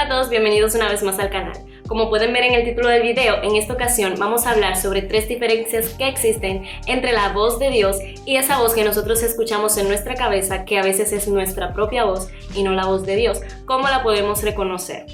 Hola a todos, bienvenidos una vez más al canal. Como pueden ver en el título del video, en esta ocasión vamos a hablar sobre 3 diferencias que existen entre la voz de Dios y esa voz que nosotros escuchamos en nuestra cabeza, que a veces es nuestra propia voz y no la voz de Dios. ¿Cómo la podemos reconocer?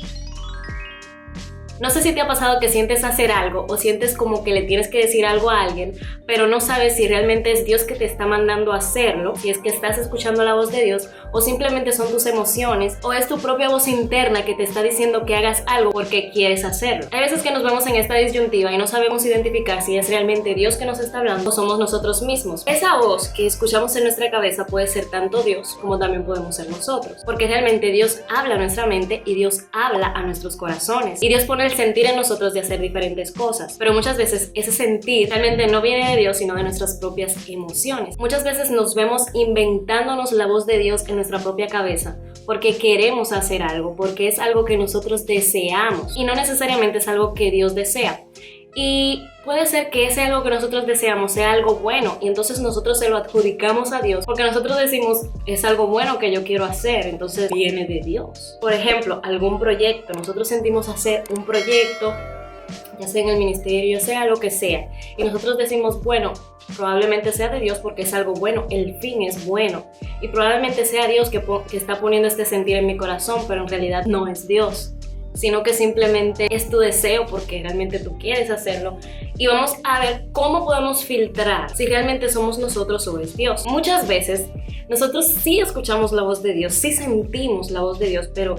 No sé si te ha pasado que sientes hacer algo o sientes como que le tienes que decir algo a alguien, pero no sabes si realmente es Dios que te está mandando a hacerlo, si es que estás escuchando la voz de Dios o simplemente son tus emociones o es tu propia voz interna que te está diciendo que hagas algo porque quieres hacerlo. Hay veces que nos vemos en esta disyuntiva y no sabemos identificar si es realmente Dios que nos está hablando o somos nosotros mismos. Esa voz que escuchamos en nuestra cabeza puede ser tanto Dios como también podemos ser nosotros, porque realmente Dios habla a nuestra mente y Dios habla a nuestros corazones y Dios pone el sentir en nosotros de hacer diferentes cosas, pero muchas veces ese sentir realmente no viene de Dios sino de nuestras propias emociones. Muchas veces nos vemos inventándonos la voz de Dios en nuestra propia cabeza porque queremos hacer algo, porque es algo que nosotros deseamos y no necesariamente es algo que Dios desea. Y puede ser que ese algo que nosotros deseamos sea algo bueno y entonces nosotros se lo adjudicamos a Dios porque nosotros decimos es algo bueno que yo quiero hacer, entonces viene de Dios. Por ejemplo, algún proyecto, nosotros sentimos hacer un proyecto, ya sea en el ministerio, ya sea lo que sea, y nosotros decimos, bueno, probablemente sea de Dios porque es algo bueno, el fin es bueno y probablemente sea Dios que está poniendo este sentir en mi corazón, pero en realidad no es Dios, sino que simplemente es tu deseo porque realmente tú quieres hacerlo. Y vamos a ver cómo podemos filtrar si realmente somos nosotros o es Dios. Muchas veces nosotros sí escuchamos la voz de Dios, sí sentimos la voz de Dios, pero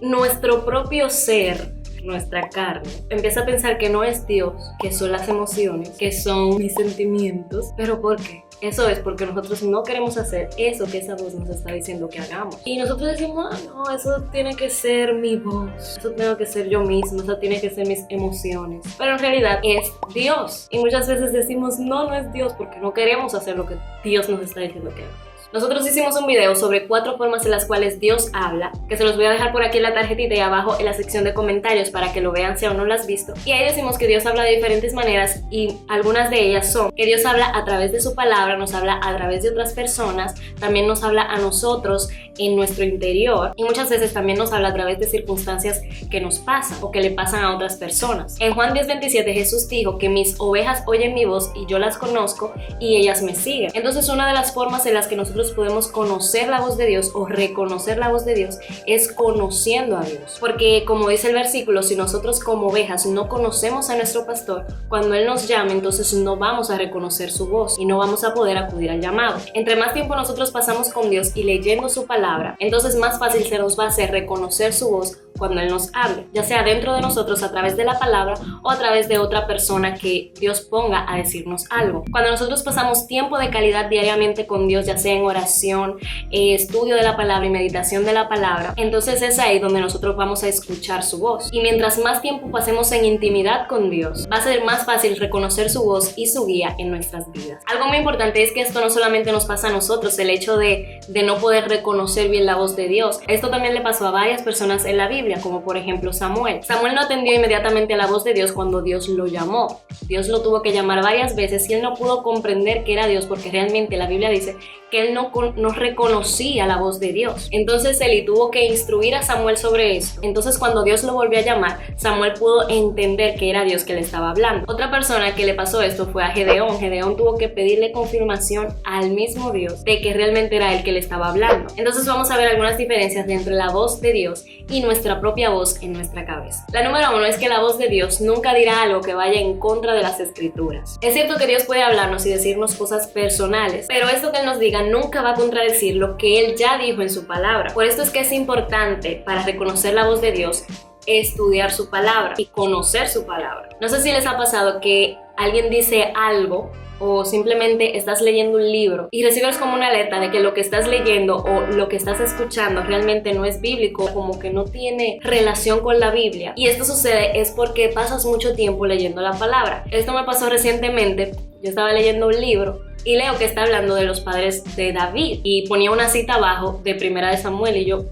nuestro propio ser, nuestra carne, empieza a pensar que no es Dios, que son las emociones, que son mis sentimientos. ¿Pero por qué? Eso es porque nosotros no queremos hacer eso que esa voz nos está diciendo que hagamos. Y nosotros decimos, no, eso tiene que ser mi voz, eso tengo que ser yo mismo, eso tiene que ser mis emociones. Pero en realidad es Dios. Y muchas veces decimos, no es Dios porque no queremos hacer lo que Dios nos está diciendo que hagamos. Nosotros hicimos un video sobre 4 formas en las cuales Dios habla, que se los voy a dejar por aquí en la tarjetita y abajo en la sección de comentarios para que lo vean si aún no lo has visto. Y ahí decimos que Dios habla de diferentes maneras y algunas de ellas son que Dios habla a través de su palabra, nos habla a través de otras personas, también nos habla a nosotros en nuestro interior y muchas veces también nos habla a través de circunstancias que nos pasan o que le pasan a otras personas. En Juan 10:27 Jesús dijo que mis ovejas oyen mi voz y yo las conozco y ellas me siguen. Entonces una de las formas en las que nosotros podemos conocer la voz de Dios o reconocer la voz de Dios es conociendo a Dios, porque como dice el versículo, si nosotros como ovejas no conocemos a nuestro pastor, cuando Él nos llame, entonces no vamos a reconocer su voz y no vamos a poder acudir al llamado. Entre más tiempo nosotros pasamos con Dios y leyendo su palabra, entonces más fácil se nos va a hacer reconocer su voz cuando Él nos hable, ya sea dentro de nosotros a través de la palabra o a través de otra persona que Dios ponga a decirnos algo. Cuando nosotros pasamos tiempo de calidad diariamente con Dios, ya sea en oración, estudio de la palabra y meditación de la palabra, entonces es ahí donde nosotros vamos a escuchar su voz. Y mientras más tiempo pasemos en intimidad con Dios, va a ser más fácil reconocer su voz y su guía en nuestras vidas. Algo muy importante es que esto no solamente nos pasa a nosotros, el hecho de no poder reconocer bien la voz de Dios. Esto también le pasó a varias personas en la Biblia, como por ejemplo Samuel. Samuel no atendió inmediatamente a la voz de Dios cuando Dios lo llamó. Dios lo tuvo que llamar varias veces y él no pudo comprender que era Dios porque realmente la Biblia dice que él no reconocía la voz de Dios. Entonces Eli tuvo que instruir a Samuel sobre eso. Entonces cuando Dios lo volvió a llamar, Samuel pudo entender que era Dios que le estaba hablando. Otra persona que le pasó esto fue a Gedeón. Gedeón tuvo que pedirle confirmación al mismo Dios de que realmente era él que le estaba hablando. Entonces vamos a ver algunas diferencias entre la voz de Dios y nuestra propia voz en nuestra cabeza. La número 1 es que la voz de Dios nunca dirá algo que vaya en contra de las escrituras. Es cierto que Dios puede hablarnos y decirnos cosas personales, pero esto que Él nos diga nunca va a contradecir lo que Él ya dijo en su palabra. Por esto es que es importante para reconocer la voz de Dios estudiar su palabra y conocer su palabra. No sé si les ha pasado que alguien dice algo o simplemente estás leyendo un libro y recibes como una alerta de que lo que estás leyendo o lo que estás escuchando realmente no es bíblico, como que no tiene relación con la Biblia. Y esto sucede es porque pasas mucho tiempo leyendo la palabra. Esto me pasó recientemente. Yo estaba leyendo un libro y leo que está hablando de los padres de David y ponía una cita abajo de Primera de Samuel y yo,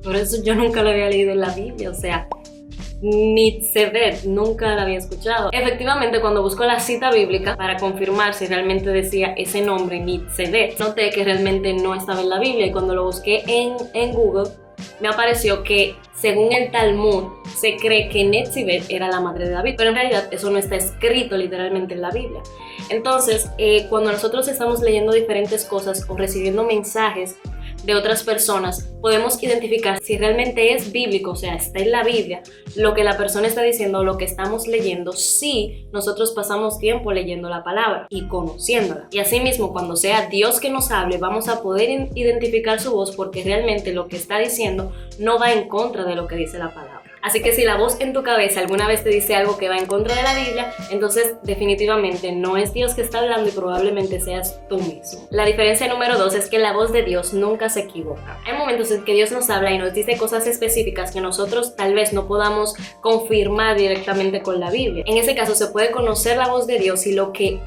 por eso yo nunca lo había leído en la Biblia, o sea, Nitzedet, nunca la había escuchado. Efectivamente, cuando busco la cita bíblica para confirmar si realmente decía ese nombre, Nitzedet, noté que realmente no estaba en la Biblia y cuando lo busqué en Google me apareció que según el Talmud se cree que Netsibet era la madre de David, pero en realidad eso no está escrito literalmente en la Biblia. Entonces, cuando nosotros estamos leyendo diferentes cosas o recibiendo mensajes de otras personas, podemos identificar si realmente es bíblico, o sea, está en la Biblia, lo que la persona está diciendo o lo que estamos leyendo, si nosotros pasamos tiempo leyendo la palabra y conociéndola. Y asimismo, cuando sea Dios que nos hable, vamos a poder identificar su voz, porque realmente lo que está diciendo no va en contra de lo que dice la palabra. Así que si la voz en tu cabeza alguna vez te dice algo que va en contra de la Biblia, entonces definitivamente no es Dios que está hablando y probablemente seas tú mismo. La diferencia número 2 es que la voz de Dios nunca se equivoca. Hay momentos en que Dios nos habla y nos dice cosas específicas que nosotros tal vez no podamos confirmar directamente con la Biblia. En ese caso se puede conocer la voz de Dios y lo que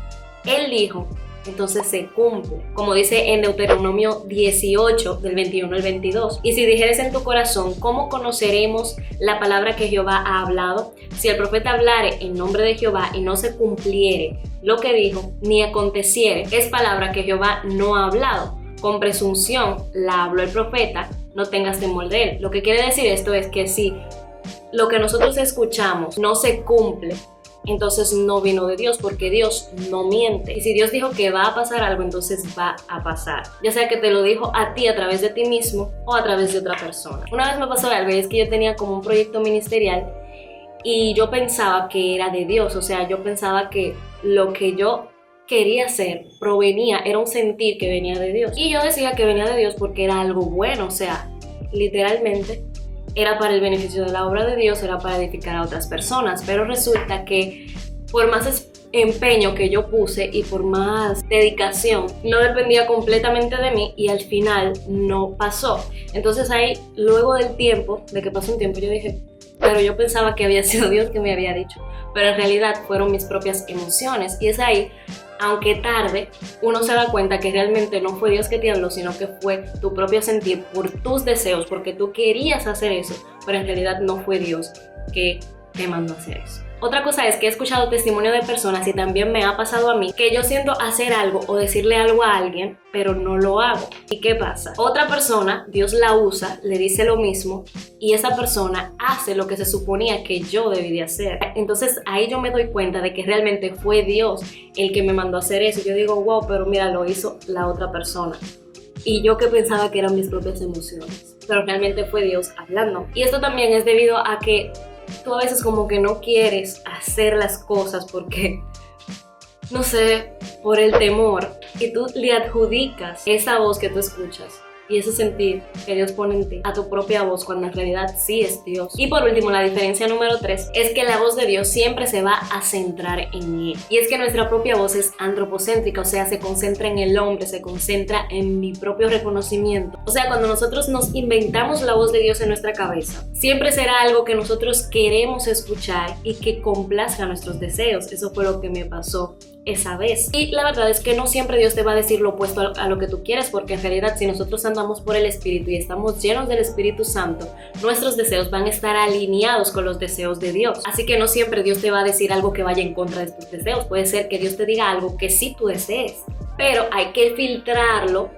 Él dijo, entonces se cumple, como dice en Deuteronomio 18 del 21 al 22. Y si dijeres en tu corazón, ¿cómo conoceremos la palabra que Jehová ha hablado? Si el profeta hablare en nombre de Jehová y no se cumpliere lo que dijo, ni aconteciere, es palabra que Jehová no ha hablado. Con presunción la habló el profeta, no tengas temor de él. Lo que quiere decir esto es que si lo que nosotros escuchamos no se cumple, entonces no vino de Dios, porque Dios no miente. Y si Dios dijo que va a pasar algo, entonces va a pasar. Ya sea que te lo dijo a ti a través de ti mismo o a través de otra persona. Una vez me pasó algo y es que yo tenía como un proyecto ministerial y yo pensaba que era de Dios. O sea, yo pensaba que lo que yo quería hacer era un sentir que venía de Dios. Y yo decía que venía de Dios porque era algo bueno, o sea, literalmente era para el beneficio de la obra de Dios, era para edificar a otras personas, pero resulta que por más empeño que yo puse y por más dedicación, no dependía completamente de mí y al final no pasó. Entonces ahí, luego del tiempo, de que pasó un tiempo, yo dije, pero yo pensaba que había sido Dios que me había dicho, pero en realidad fueron mis propias emociones. Y es ahí, aunque tarde, uno se da cuenta que realmente no fue Dios que te habló, sino que fue tu propio sentir por tus deseos, porque tú querías hacer eso, pero en realidad no fue Dios que te mandó a hacer eso. Otra cosa es que he escuchado testimonio de personas, y también me ha pasado a mí, que yo siento hacer algo o decirle algo a alguien, pero no lo hago. ¿Y qué pasa? Otra persona, Dios la usa, le dice lo mismo, y esa persona hace lo que se suponía que yo debí de hacer. Entonces ahí yo me doy cuenta de que realmente fue Dios el que me mandó a hacer eso. Yo digo, wow, pero mira, lo hizo la otra persona. Y yo que pensaba que eran mis propias emociones, pero realmente fue Dios hablando. Y esto también es debido a que tú a veces como que no quieres hacer las cosas porque, no sé, por el temor, y tú le adjudicas esa voz que tú escuchas y ese sentir que Dios pone en ti a tu propia voz, cuando en realidad sí es Dios. Y por último, la diferencia número 3 es que la voz de Dios siempre se va a centrar en Él. Y es que nuestra propia voz es antropocéntrica, o sea, se concentra en el hombre, se concentra en mi propio reconocimiento. O sea, cuando nosotros nos inventamos la voz de Dios en nuestra cabeza, siempre será algo que nosotros queremos escuchar y que complazca nuestros deseos. Eso fue lo que me pasó esa vez. Y la verdad es que no siempre Dios te va a decir lo opuesto a lo que tú quieres, porque en realidad si nosotros andamos por el Espíritu y estamos llenos del Espíritu Santo, nuestros deseos van a estar alineados con los deseos de Dios. Así que no siempre Dios te va a decir algo que vaya en contra de tus deseos. Puede ser que Dios te diga algo que sí tú desees, pero hay que filtrarlo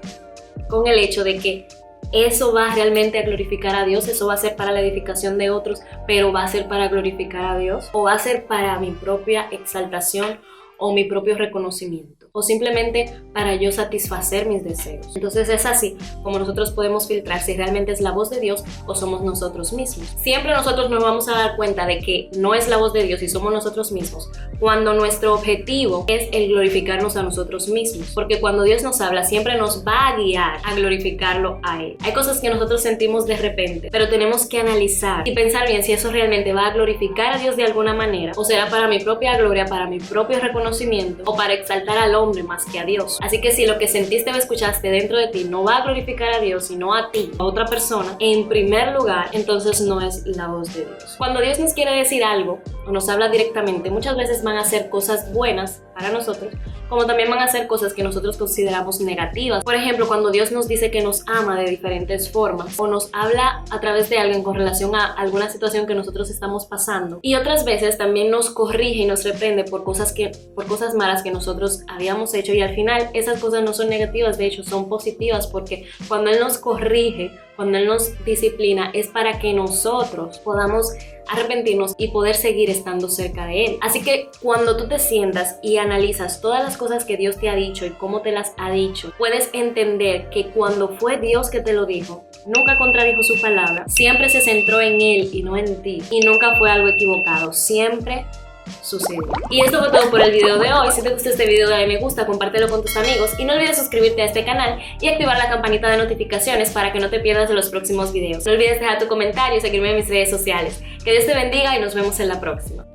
con el hecho de que eso va realmente a glorificar a Dios, eso va a ser para la edificación de otros, pero va a ser para glorificar a Dios, o va a ser para mi propia exaltación o mi propio reconocimiento, o simplemente para yo satisfacer mis deseos. Entonces es así como nosotros podemos filtrar si realmente es la voz de Dios o somos nosotros mismos. Siempre nosotros nos vamos a dar cuenta de que no es la voz de Dios y somos nosotros mismos cuando nuestro objetivo es el glorificarnos a nosotros mismos, porque cuando Dios nos habla siempre nos va a guiar a glorificarlo a Él. Hay cosas que nosotros sentimos de repente, pero tenemos que analizar y pensar bien si eso realmente va a glorificar a Dios de alguna manera, o será para mi propia gloria, para mi propio reconocimiento, o para exaltar al hombre más que a Dios. Así que si lo que sentiste o escuchaste dentro de ti no va a glorificar a Dios, sino a ti, a otra persona, en primer lugar, entonces no es la voz de Dios. Cuando Dios nos quiere decir algo o nos habla directamente, muchas veces van a ser cosas buenas para nosotros, como también van a ser cosas que nosotros consideramos negativas. Por ejemplo, cuando Dios nos dice que nos ama de diferentes formas, o nos habla a través de alguien con relación a alguna situación que nosotros estamos pasando, y otras veces también nos corrige y nos reprende por cosas malas que nosotros habíamos hecho, y al final esas cosas no son negativas, de hecho son positivas, porque cuando Él nos corrige cuando Él nos disciplina, es para que nosotros podamos arrepentirnos y poder seguir estando cerca de Él. Así que cuando tú te sientas y analizas todas las cosas que Dios te ha dicho y cómo te las ha dicho, puedes entender que cuando fue Dios que te lo dijo, nunca contradijo su palabra, siempre se centró en Él y no en ti, y nunca fue algo equivocado, siempre sucedió. Y esto fue todo por el video de hoy. Si te gustó este video, dale me gusta, compártelo con tus amigos y no olvides suscribirte a este canal y activar la campanita de notificaciones para que no te pierdas de los próximos videos. No olvides dejar tu comentario y seguirme en mis redes sociales. Que Dios te bendiga y nos vemos en la próxima.